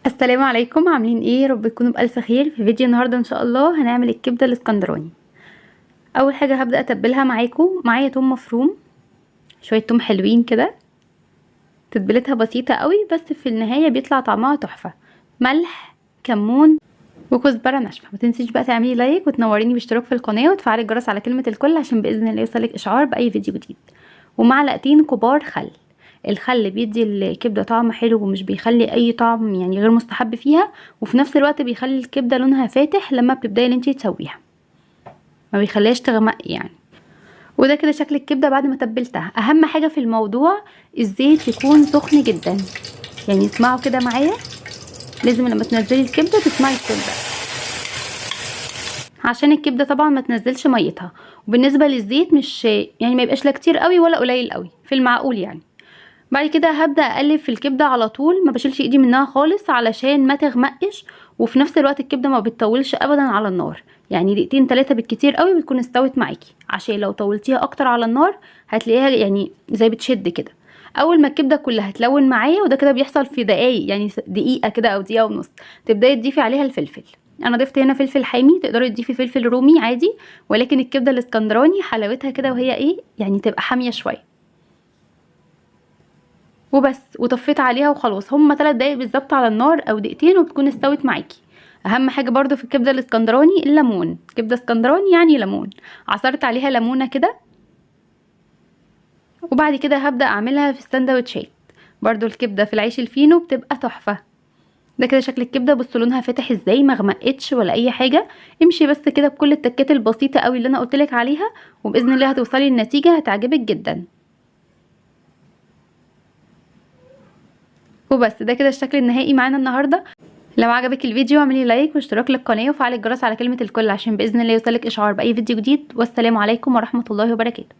السلام عليكم، عاملين ايه؟ رب تكونوا بالف خير. في فيديو النهارده ان شاء الله هنعمل الكبده الاسكندراني. اول حاجه هبدا اتبلها معايا توم مفروم، شويه توم حلوين كده، تتبيلتها بسيطه قوي بس في النهايه بيطلع طعمها تحفه. ملح، كمون، وكزبره ناشفه. ما تنسيش بقى تعملي لايك وتنوريني باشتراك في القناه وتفعلي الجرس على كلمه الكل عشان باذن الله يوصلك اشعار باي فيديو جديد. ومعلقتين كبار خل. الخل بيدي الكبده طعم حلو ومش بيخلي اي طعم يعني غير مستحب فيها، وفي نفس الوقت بيخلي الكبده لونها فاتح لما بتبداي ان انتي تسويها، ما بيخليهاش تغمق يعني. وده كده شكل الكبده بعد ما تبلتها. اهم حاجه في الموضوع الزيت يكون سخن جدا، يعني اسمعوا كده معايا، لازم لما تنزلي الكبده تسمعي الكبده عشان الكبده طبعا ما تنزلش ميتها. وبالنسبه للزيت مش يعني ما يبقاش لا كتير قوي ولا قليل قوي، في المعقول يعني. بعد كده هبدأ اقلب في الكبدة على طول، ما بشيلش ايدي منها خالص علشان ما تغمقش، وفي نفس الوقت الكبدة ما بتطولش ابدا على النار، يعني دقيقتين 3 بالكتير قوي بتكون استوت معاكي، عشان لو طولتيها اكتر على النار هتلاقيها يعني زي بتشد كده. اول ما الكبدة كلها تلون معايا، وده كده بيحصل في دقايق، يعني دقيقة كده او دقيقة ونص، تبداي تضيفي عليها الفلفل. انا ضفت هنا فلفل حامي، تقدري تضيفي فلفل رومي عادي، ولكن الكبدة الاسكندراني حلاوتها كده وهي ايه يعني تبقى حامية شوية. وبس، وطفيت عليها وخلاص. هما 3 دقايق بالظبط على النار او دقيقتين وبتكون استوت معاكي. اهم حاجه برضو في الكبده الاسكندراني الليمون، كبده اسكندراني يعني ليمون. عصرت عليها ليمونه كده. وبعد كده هبدا اعملها في السندوتشات. برضو الكبده في العيش الفينو بتبقى تحفه. ده كده شكل الكبده، بصوا لونها فاتح ازاي، ما غمقتش ولا اي حاجه. امشي بس كده بكل التكات البسيطه قوي اللي انا قلتلك عليها، وباذن الله هتوصلي لنتيجه هتعجبك جدا. وبس، ده كده الشكل النهائي معانا النهارده. لو عجبك الفيديو اعملي لايك واشتراك للقناه وفعلي الجرس على كلمه الكل عشان باذن الله يوصلك اشعار باي فيديو جديد. والسلام عليكم ورحمه الله وبركاته.